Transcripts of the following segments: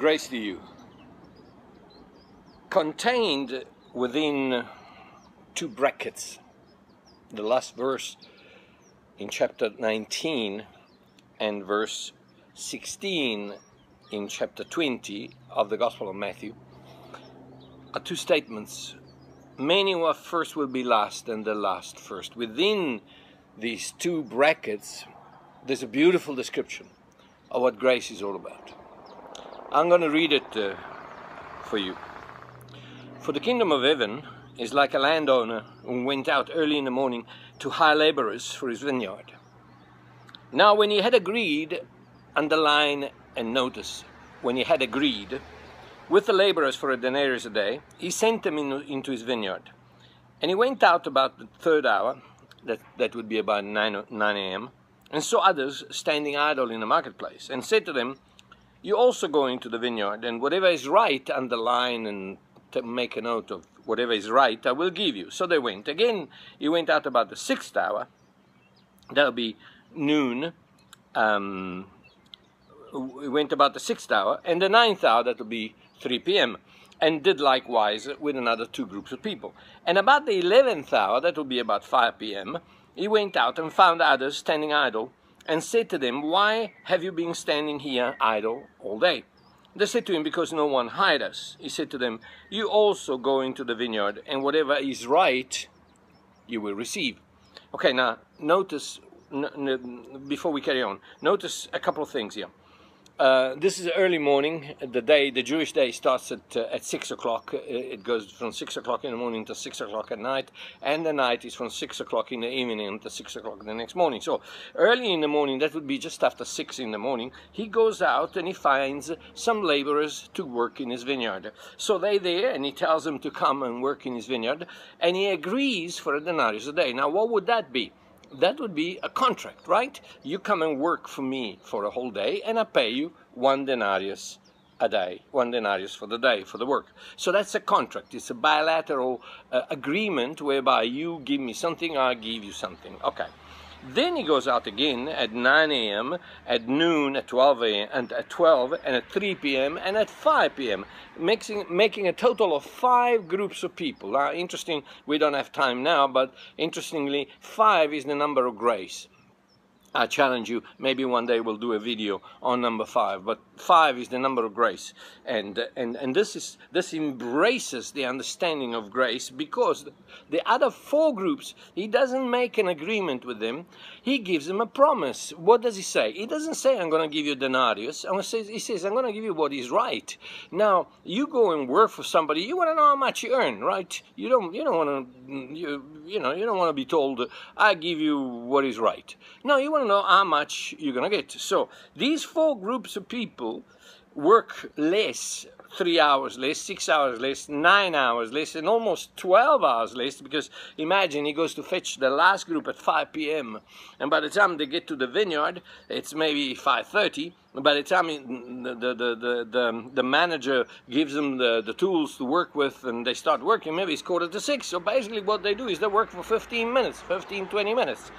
Grace to you. Contained within two brackets, the last verse in chapter 19 and verse 16 in chapter 20 of the Gospel of Matthew, are two statements. Many who are first will be last, and the last first. Within these two brackets, there's a beautiful description of what grace is all about. I'm going to read it for you. For the kingdom of heaven is like a landowner who went out early in the morning to hire laborers for his vineyard. Now when he had agreed, underline and notice, when he had agreed with the laborers for a denarius a day, he sent them into his vineyard. And he went out about the third hour, that would be about 9 a.m., and saw others standing idle in the marketplace, and said to them, "You also go into the vineyard, and whatever is right, underline and make a note of whatever is right, I will give you." So they went. Again, he went out about the 6th hour, that will be noon. He went about the 6th hour, and the 9th hour, that will be 3 p.m., and did likewise with another two groups of people. And about the 11th hour, that will be about 5 p.m., he went out and found others standing idle, and said to them, "Why have you been standing here idle all day?" They said to him, "Because no one hired us." He said to them, "You also go into the vineyard, and whatever is right, you will receive." Okay, now, notice, before we carry on, notice a couple of things here. This is early morning. The Jewish day starts at 6 o'clock. It goes from 6 o'clock in the morning to 6 o'clock at night, and the night is from 6 o'clock in the evening to 6 o'clock the next morning. So early in the morning, that would be just after 6 in the morning, he goes out and he finds some laborers to work in his vineyard. So they're there, and he tells them to come and work in his vineyard, and he agrees for a denarius a day. Now, what would that be? That would be a contract, right? You come and work for me for a whole day, and I pay you 1 denarius a day, 1 denarius for the day, for the work. So that's a contract. It's a bilateral agreement whereby you give me something, I give you something. Okay. Then he goes out again at 9 a.m., at noon, at 12 a.m., and at 12, and at 3 p.m., and at 5 p.m., making a total of 5 groups of people. Now, interesting, we don't have time now, but interestingly, 5 is the number of grace. I challenge you, maybe one day we'll do a video on number 5, but 5 is the number of grace, and this embraces the understanding of grace, because the other 4 groups, he doesn't make an agreement with them, he gives them a promise. What does he say? He doesn't say, "I'm going to give you a denarius," he says, "I'm going to give you what is right." Now, you go and work for somebody, you want to know how much you earn, right? You don't want to be told, "I give you what is right." No, you want to know how much you're going to get. So these 4 groups of people work less, 3 hours less, 6 hours less, 9 hours less, and almost 12 hours less, because imagine he goes to fetch the last group at 5 p.m. and by the time they get to the vineyard, it's maybe 5:30. By the time the manager gives them the tools to work with and they start working, maybe it's 5:45. So basically what they do is they work for 15 minutes, 15, 20 minutes.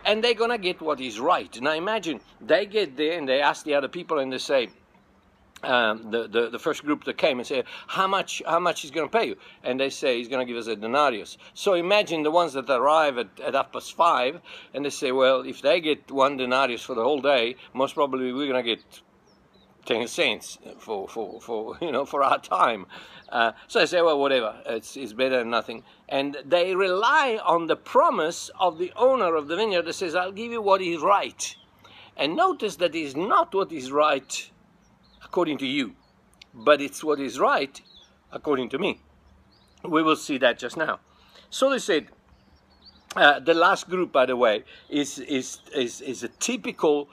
And they're going to get what is right. Now imagine, they get there and they ask the other people and they say, the first group that came and say, how much he's going to pay you? And they say, he's going to give us a denarius. So imagine the ones that arrive at 5:30, and they say, well, if they get 1 denarius for the whole day, most probably we're going to get 10 cents for our time. So I say, well, whatever, it's better than nothing. And they rely on the promise of the owner of the vineyard that says, "I'll give you what is right." And notice that it's not what is right according to you, but it's what is right according to me. We will see that just now. So they said, the last group, by the way, is a typical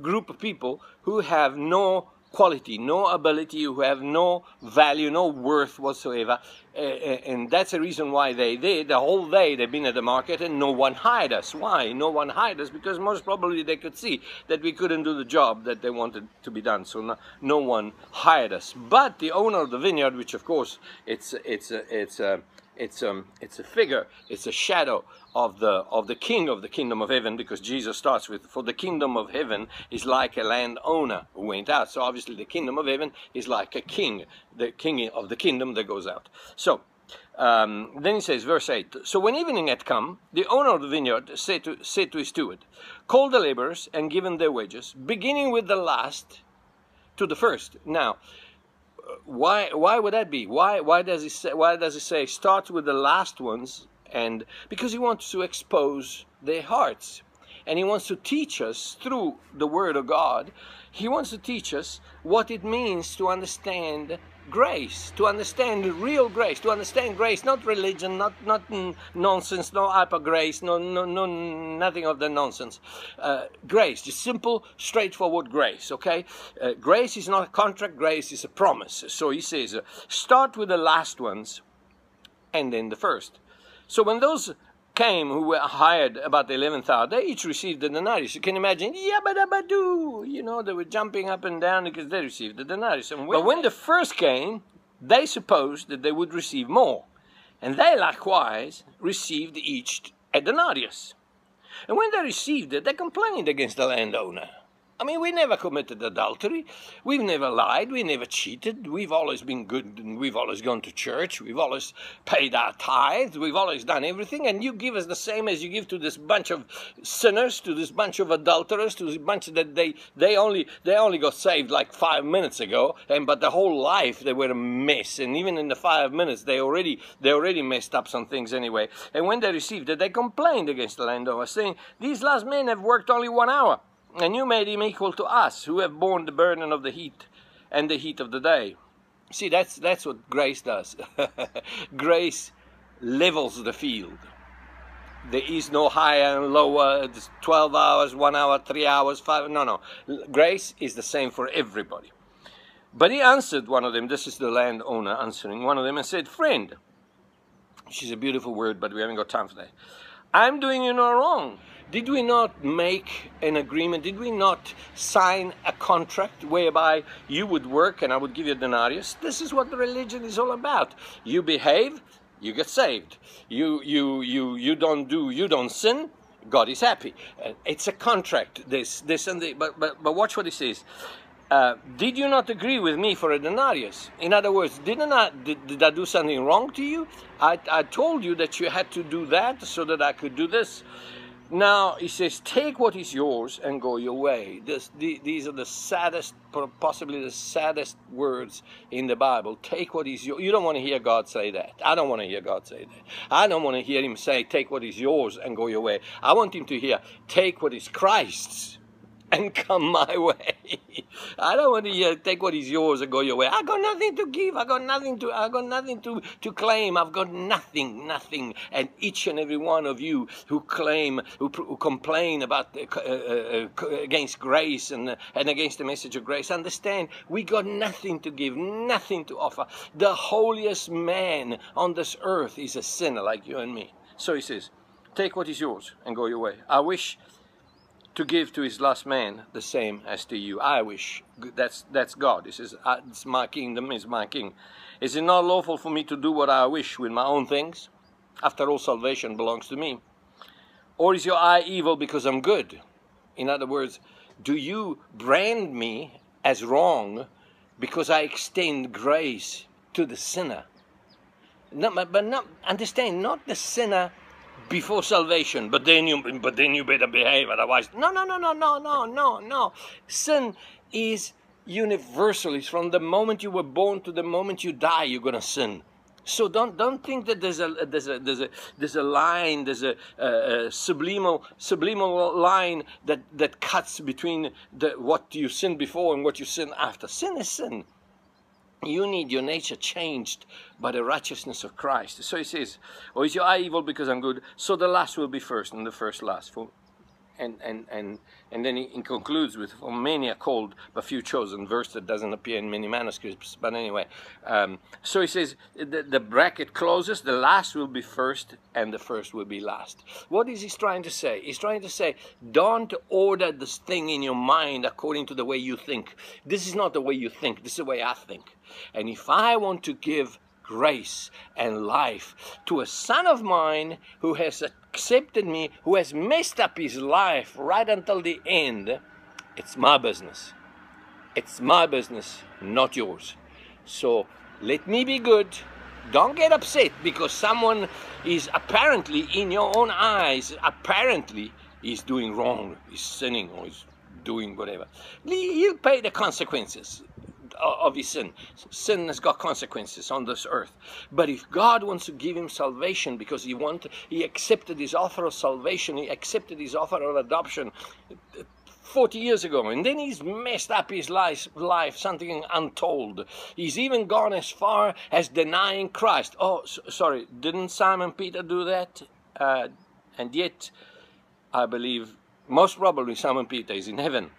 group of people who have no quality, no ability, who have no value, no worth whatsoever, and that's the reason why the whole day they've been at the market and no one hired us. Why? No one hired us because most probably they could see that we couldn't do the job that they wanted to be done, so no one hired us. But the owner of the vineyard, which of course it's it's a figure, it's a shadow of the king of the kingdom of heaven, because Jesus starts with, for the kingdom of heaven is like a landowner who went out. So obviously the kingdom of heaven is like a king, the king of the kingdom that goes out. So then he says, verse 8, so when evening had come, the owner of the vineyard said to his steward, call the laborers and give them their wages, beginning with the last to the first. Now, why would that be? Why does he say start with the last ones? And because he wants to expose their hearts, and he wants to teach us through the Word of God. He wants to teach us what it means to understand grace, to understand real grace, to understand grace, not religion, not nonsense, no hyper grace, no nothing of the nonsense. Grace, just simple, straightforward grace. Okay, grace is not a contract. Grace is a promise. So he says, start with the last ones, and then the first. So when those came who were hired about the 11th hour, they each received the denarius. You can imagine, yabba-dabba-doo, you know, they were jumping up and down because they received the denarius. But when the first came, they supposed that they would receive more. And they likewise received each a denarius. And when they received it, they complained against the landowner. I mean, we never committed adultery. We've never lied. We never cheated. We've always been good. And we've always gone to church. We've always paid our tithes. We've always done everything. And you give us the same as you give to this bunch of sinners, to this bunch of adulterers, to this bunch that they only got saved like 5 minutes ago. But the whole life they were a mess. And even in the 5 minutes, they already messed up some things anyway. And when they received it, they complained against the landowner, saying, "These last men have worked only 1 hour. And you made him equal to us, who have borne the burden of the heat and the heat of the day." See, that's what grace does. Grace levels the field. There is no higher and lower. It's 12 hours, 1 hour, 3 hours, 5. No. Grace is the same for everybody. But he answered one of them. This is the landowner answering one of them and said, "Friend," which is a beautiful word, but we haven't got time for that, "I'm doing you no wrong. Did we not make an agreement? Did we not sign a contract whereby you would work and I would give you a denarius?" This is what the religion is all about. You behave, you get saved. You don't sin, God is happy. It's a contract. This and the, but watch what he says. Did you not agree with me for a denarius? In other words, did I do something wrong to you? I told you that you had to do that so that I could do this. Now, he says, take what is yours and go your way. These are the saddest, possibly the saddest words in the Bible. Take what is yours. You don't want to hear God say that. I don't want to hear God say that. I don't want to hear him say, take what is yours and go your way. I want him to hear, take what is Christ's and come my way. I don't want to hear, take what is yours and go your way. I got nothing to give. I got nothing to claim. I've got nothing. And each and every one of you who claim, who complain about against grace and against the message of grace, understand we got nothing to give, nothing to offer. The holiest man on this earth is a sinner like you and me. So he says, take what is yours and go your way. I wish to give to his last man the same as to you. I wish. That's God. He says, it's my kingdom, is my king. Is it not lawful for me to do what I wish with my own things? After all, salvation belongs to me. Or is your eye evil because I'm good? In other words, do you brand me as wrong because I extend grace to the sinner? No, but not, understand, not the sinner before salvation, but then you better behave, otherwise. No. Sin is universal. It's from the moment you were born to the moment you die, you're gonna sin. So don't think that there's a line, there's a subliminal line that cuts between what you sinned before and what you sin after. Sin is sin. You need your nature changed by the righteousness of Christ. So he says, or is your eye evil because I'm good? So the last will be first and the first last. And then he concludes with, for many are called, but few chosen, verse that doesn't appear in many manuscripts. But anyway, so he says, the bracket closes, the last will be first and the first will be last. What is he trying to say? He's trying to say, don't order this thing in your mind according to the way you think. This is not the way you think, this is the way I think. And if I want to give grace and life to a son of mine who has accepted me, who has messed up his life right until the end. It's my business. It's my business, not yours. So let me be good. Don't get upset because someone is apparently, in your own eyes, apparently is doing wrong, is sinning, or is doing whatever. He'll pay the consequences of his sin. Sin has got consequences on this earth. But if God wants to give him salvation because he accepted his offer of salvation, he accepted his offer of adoption 40 years ago, and then he's messed up his life, something untold. He's even gone as far as denying Christ. Oh, sorry, didn't Simon Peter do that? And yet, I believe, most probably Simon Peter is in heaven.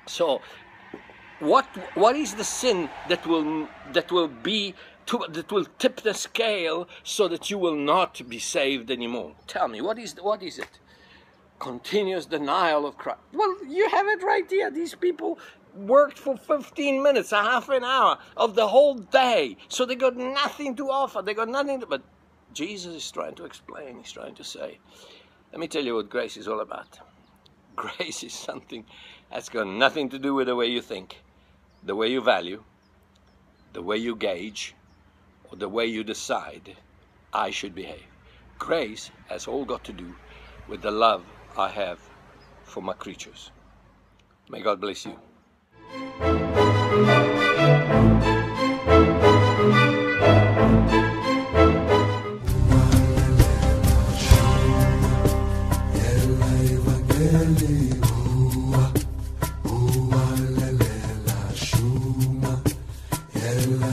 So, what is the sin that will tip the scale so that you will not be saved anymore? Tell me, what is it? Continuous denial of Christ. Well, you have it right here. These people worked for 15 minutes, a half an hour of the whole day. So they got nothing to offer. They got nothing to, but Jesus is trying to explain. He's trying to say, let me tell you what grace is all about. Grace is something that's got nothing to do with the way you think, the way you value, the way you gauge, or the way you decide I should behave. Grace has all got to do with the love I have for my creatures. May God bless you.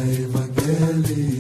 Evangeli